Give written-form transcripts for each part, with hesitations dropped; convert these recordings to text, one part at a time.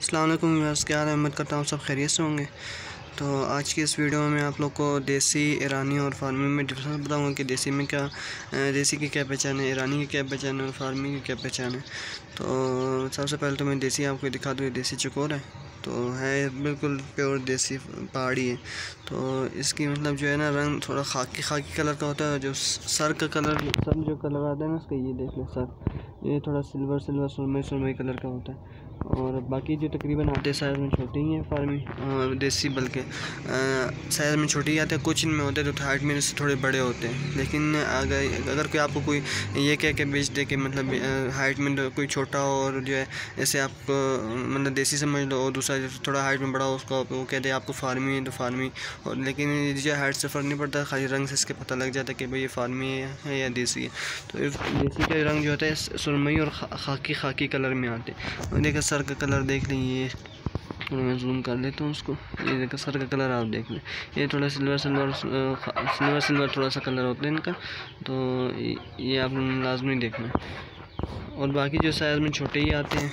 अस्सलाम वालेकुम व्यूअर्स, क्या हाल है। उम्मीद करता हूँ सब खैरियत से होंगे। तो आज की इस वीडियो में मैं आप लोग को देसी, ईरानी और फार्मी में डिफरेंस बताऊँगा कि देसी में क्या, देसी की क्या पहचान है, ईरानी की क्या पहचान है और फार्मी की क्या पहचान है। तो सबसे पहले तो मैं देसी आपको दिखा दूँ। देसी चकोर है, तो है बिल्कुल प्योर देसी पहाड़ी है। तो इसकी मतलब जो है ना, रंग थोड़ा खाकी कलर का होता है। जो सर का कलर, सर जो कलर आता है ना उसका, ये देख लो सर, ये थोड़ा सिल्वर सुरमई कलर का होता है। और बाकी जो तकरीबन आते हैं साइज़ में छोटे ही हैं फार्मी देसी, बल्कि साइज़ में छोटे ही आते हैं। कुछ इनमें होते हैं तो हाइट में से थोड़े बड़े होते हैं। लेकिन अगर कोई आपको कोई ये कह के बेच दे कि मतलब हाइट में कोई छोटा हो और जो है ऐसे आपको मतलब देसी समझ लो, और दूसरा थोड़ा हाइट में बड़ा हो उसको वो कह दे आपको फार्मी है तो फार्मी। और लेकिन जो हाइट से फ़र्क नहीं पड़ता, खाली रंग से इसके पता लग जाता है कि भाई ये फार्मी है या देसी है। तो देसी का रंग जो होता है सुरमई और खाकी कलर में आते हैं। और देखो सर का कलर देख लें, ये मैं जूम कर लेता हूँ उसको। ये देखो सर का कलर आप देख लें, ये थोड़ा सिल्वर थोड़ा सा कलर होता है इनका। तो ये आप लाजमी देखना। और बाकी जो साइज़ में छोटे ही आते हैं,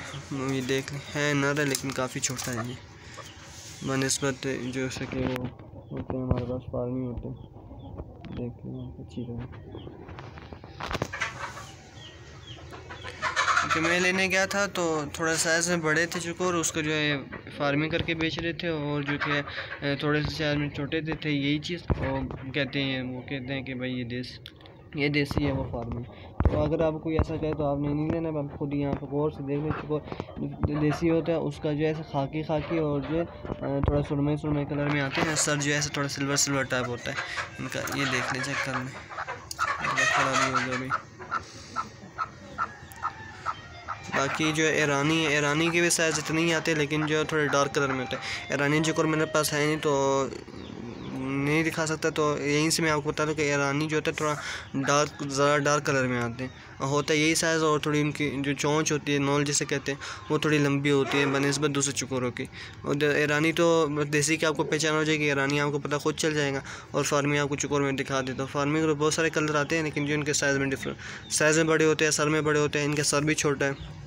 ये देख लें, है नर है लेकिन काफ़ी छोटा है ये बनस्बत जो सके वो होते हैं हमारे पास फार्मी होते हैं। देख लें अच्छी तरह कि मैं लेने गया था तो थोड़ा साइज़ में बड़े थे चकोर, उसको जो है फार्मिंग करके बेच रहे थे। और जो कि थोड़े से साइज़ में छोटे थे यही चीज़, और कहते हैं कि भाई ये देसी है वो फार्मिंग। तो अगर आप कोई ऐसा कहे तो आपने नहीं लेना, आप खुद यहाँ पर गौर से देख लें। चकोर देसी होता है उसका जो है खाकी और जो थोड़ा सुरमई कलर में आते हैं। सर जो है थोड़ा सिल्वर टाइप होता है इनका। ये देख लें, चेक कर लें, खराबी हो गया भाई। बाकी जो ईरानी है, ईरानी के भी साइज़ इतने ही आते हैं, लेकिन जो थोड़े डार्क कलर में होता है। ईरानी चकोर मेरे पास है नहीं तो नहीं दिखा सकता, तो यहीं से मैं आपको बता दूं कि ईरानी जो होता है थोड़ा ज़्यादा डार्क कलर में आते हैं। होता है यही साइज़, और थोड़ी उनकी जो चोंच होती है, नोल जिसे कहते हैं, वो थोड़ी लंबी होती है बनिस्बत दूसरे चकोरों की। और ईरानी तो देसी की आपको पहचान हो जाएगी, ईरानी आपको पता खुद चल जाएगा। और फार्मी आपको चकोर में दिखा देता हूँ। फार्मी के बहुत सारे कलर आते हैं, लेकिन जो इनके साइज़ में साइज़ में बड़े होते हैं, सर में बड़े होते हैं, इनका सर भी छोटा है।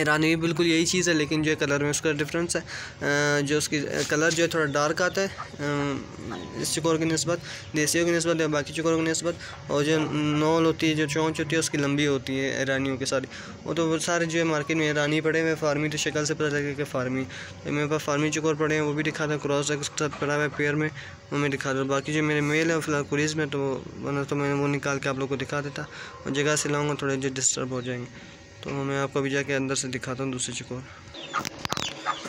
ईरानी भी बिल्कुल यही चीज़ है, लेकिन जो कलर में उसका डिफरेंस है। जो उसकी कलर जो है थोड़ा डार्क आता है इस चकोर की निस्बत, देसियों की निस्बत या बाकी चकोरों की निस्बत। और जो नोल होती है, जो चोंच होती है, उसकी लंबी होती है ईरानियों की सारी। वो तो सारे जो है मार्केट में ईरानी पड़े हुए। फार्मी तो शक्ल से पता लगेगा कि फार्मी। तो मेरे पास फार्मी चकोर पड़े हैं, वो भी दिखा था। क्रॉस उसके साथ पड़ा हुआ है पेयर में, वो मैं दिखा दूँ। बाकी जो मेरे मेल है फिलहाल कुरीज़ में, तो वरना तो मैं वो निकाल के आप लोग को दिखा देता। और जगह से लाऊँगा थोड़े जो डिस्टर्ब हो जाएंगे, तो मैं आपको अभी जाके अंदर से दिखाता हूँ दूसरे चकोर।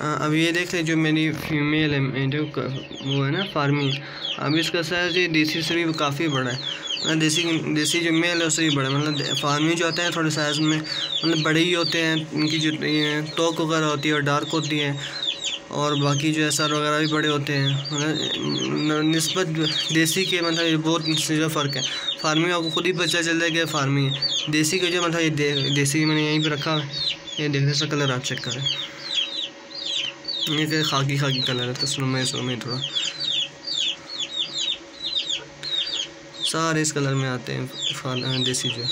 अब ये देख लें, जो मेरी फीमेल है वो है ना फार्मी। अब इसका साइज़ ये देसी से भी काफ़ी बड़ा है। देसी जो मेल है उससे भी बड़ा है। मतलब फार्मी जो होता है थोड़े साइज़ में मतलब बड़े ही होते हैं। उनकी जो तोक वगैरह होती है और डार्क होती है। और बाकी जो है सर वगैरह भी बड़े होते हैं। मतलब निस्बत देसी के मतलब ये बहुत जो फ़र्क है। फार्मी आपको खुद ही पता चल जाएगा फार्मी है। देसी का जो मतलब ये देसी मैंने यहीं पे रखा है, ये देखने से कलर आप चेक करें, ये खाकी कलर है। तो सुरमई थोड़ा सारे इस कलर में आते हैं देसी जो।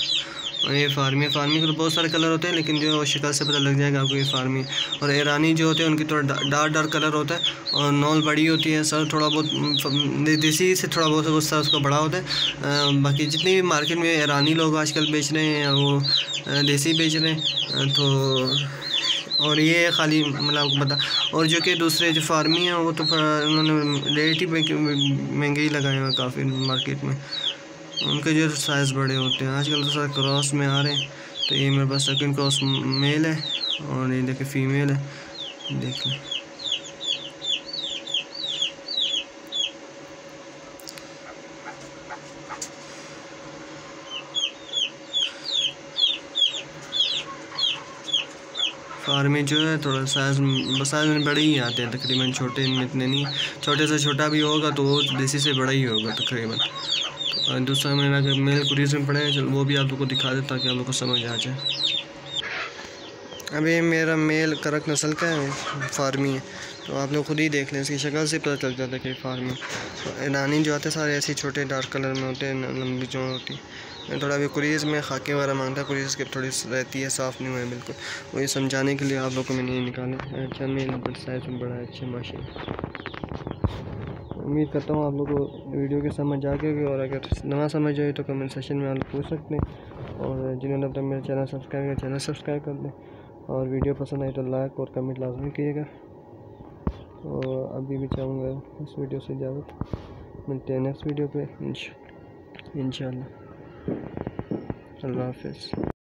और ये फार्मी के तो बहुत सारे कलर होते हैं, लेकिन जो शक्ल से पता लग जाएगा आपको ये फार्मी। और ईरानी जो होते हैं उनकी थोड़ा डार्क कलर होता है, और नौल बड़ी होती है, सर थोड़ा बहुत देसी से थोड़ा बहुत सर उसका बड़ा होता है। बाकी जितनी भी मार्केट में ईरानी लोग आजकल बेच रहे हैं, वो देसी बेच रहे हैं। तो और ये खाली मतलब आपको पता। और जो कि दूसरे जो फार्मी हैं वो तो उन्होंने रेट ही महंगे ही लगाए हुए काफ़ी मार्केट में। उनके जो साइज़ बड़े होते हैं। आजकल तो सारे क्रॉस में आ रहे हैं। तो ये मेरे पास सेकंड क्रॉस मेल है, और ये देखिए फीमेल है, देख लें। फार्मी जो है थोड़ा साइज़ में बड़े ही आते हैं तकरीबन, छोटे में इतने नहीं। छोटे से छोटा भी होगा तो वो देसी से बड़ा ही होगा तकरीबन। और दूसरा मेरा अगर मेल कुरीज़ में पड़े हैं, चलो वो भी आप लोग को दिखा देता ताकि आप लोग को समझ आ जाए। अभी मेरा मेल करक नस्ल का है, फार्मी है। तो आप लोग खुद ही देख लें, इसकी शक्ल से पता चल जाता है कि फार्मी। तो ईरानी जो आते हैं सारे ऐसे छोटे डार्क कलर में होते हैं, लंबी जो होती है। थोड़ा अभी कुरीज़ में खाके वगैरह मांगता है, कुरीज़ की थोड़ी रहती है, साफ़ नहीं हुआ है बिल्कुल। वही समझाने के लिए आप लोग को मैंने ये निकाले। अच्छा नहीं, बट साइज़ में बड़ा अच्छे माशाल्लाह। उम्मीद करता हूँ आप लोग को वीडियो की समझ आ गई, और अगर नवा समझ आए तो कमेंट सेक्शन में आप लोग पूछ सकते हैं। और जिन्होंने अब तक मेरे चैनल सब्सक्राइब किया, चैनल सब्सक्राइब कर दें, और वीडियो पसंद आई तो लाइक और कमेंट लाजमी कीजिएगा। और अभी भी चाहूँगा इस वीडियो से इजाज़त, मिलते हैं नेक्स्ट वीडियो पे इंशाअल्लाह। अल्लाह हाफ़िज़।